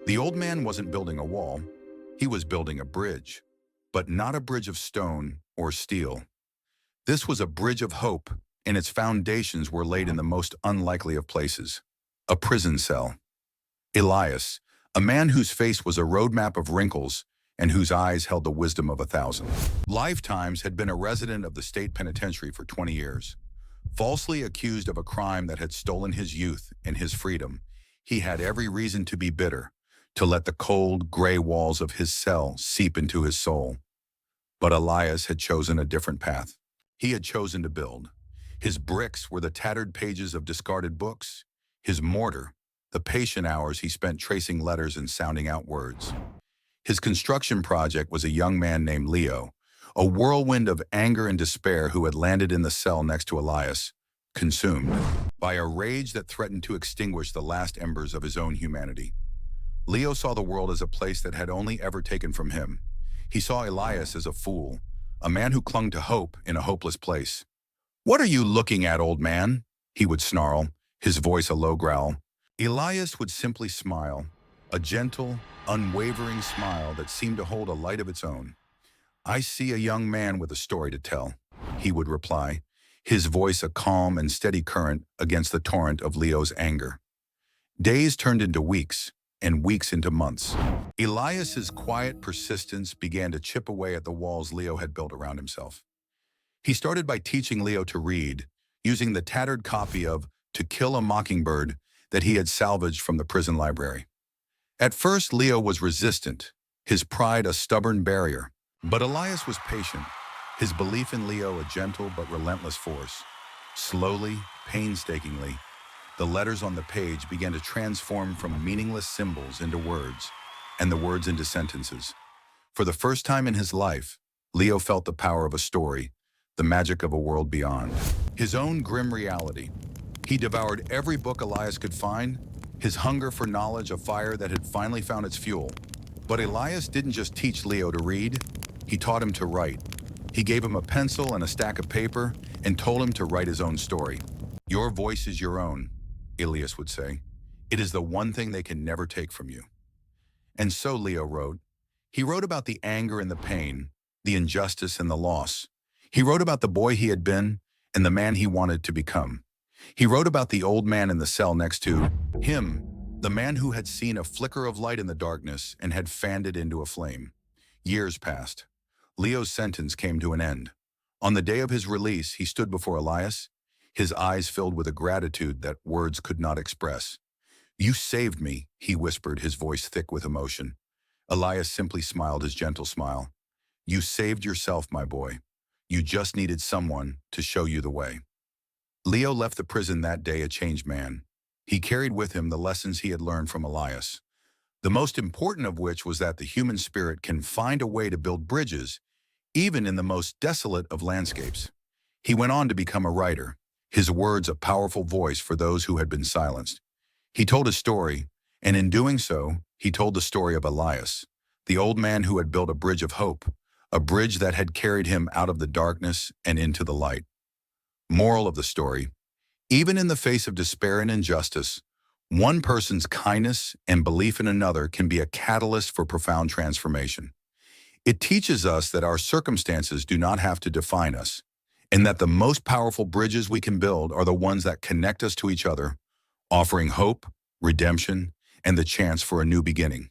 The old man wasn't building a wall, he was building a bridge, but not a bridge of stone or steel. This was a bridge of hope, and its foundations were laid in the most unlikely of places, a prison cell. Elias, a man whose face was a roadmap of wrinkles and whose eyes held the wisdom of 1,000 lifetimes, had been a resident of the state penitentiary for 20 years. Falsely accused of a crime that had stolen his youth and his freedom, he had every reason to be bitter, to let the cold, gray walls of his cell seep into his soul. But Elias had chosen a different path. He had chosen to build. His bricks were the tattered pages of discarded books, his mortar, the patient hours he spent tracing letters and sounding out words. His construction project was a young man named Leo, a whirlwind of anger and despair who had landed in the cell next to Elias, consumed by a rage that threatened to extinguish the last embers of his own humanity. Leo saw the world as a place that had only ever taken from him. He saw Elias as a fool, a man who clung to hope in a hopeless place. "What are you looking at, old man?" he would snarl, his voice a low growl. Elias would simply smile, a gentle, unwavering smile that seemed to hold a light of its own. "I see a young man with a story to tell," he would reply, his voice a calm and steady current against the torrent of Leo's anger. Days turned into weeks, and weeks into months. Elias's quiet persistence began to chip away at the walls Leo had built around himself. He started by teaching Leo to read, using the tattered copy of To Kill a Mockingbird that he had salvaged from the prison library. At first, Leo was resistant, his pride a stubborn barrier. But Elias was patient, his belief in Leo a gentle but relentless force. Slowly, painstakingly, the letters on the page began to transform from meaningless symbols into words, and the words into sentences. For the first time in his life, Leo felt the power of a story, the magic of a world beyond. His own grim reality. He devoured every book Elias could find, his hunger for knowledge a fire that had finally found its fuel. But Elias didn't just teach Leo to read, he taught him to write. He gave him a pencil and a stack of paper and told him to write his own story. "Your voice is your own," Elias would say. "It is the one thing they can never take from you." And so Leo wrote. He wrote about the anger and the pain, the injustice and the loss. He wrote about the boy he had been and the man he wanted to become. He wrote about the old man in the cell next to him, the man who had seen a flicker of light in the darkness and had fanned it into a flame. Years passed. Leo's sentence came to an end. On the day of his release, he stood before Elias, his eyes filled with a gratitude that words could not express. "You saved me," he whispered, his voice thick with emotion. Elias simply smiled his gentle smile. "You saved yourself, my boy. You just needed someone to show you the way." Leo left the prison that day a changed man. He carried with him the lessons he had learned from Elias, the most important of which was that the human spirit can find a way to build bridges, even in the most desolate of landscapes. He went on to become a writer, his words a powerful voice for those who had been silenced. He told a story, and in doing so, he told the story of Elias, the old man who had built a bridge of hope, a bridge that had carried him out of the darkness and into the light. Moral of the story: even in the face of despair and injustice, one person's kindness and belief in another can be a catalyst for profound transformation. It teaches us that our circumstances do not have to define us, and that the most powerful bridges we can build are the ones that connect us to each other, offering hope, redemption, and the chance for a new beginning.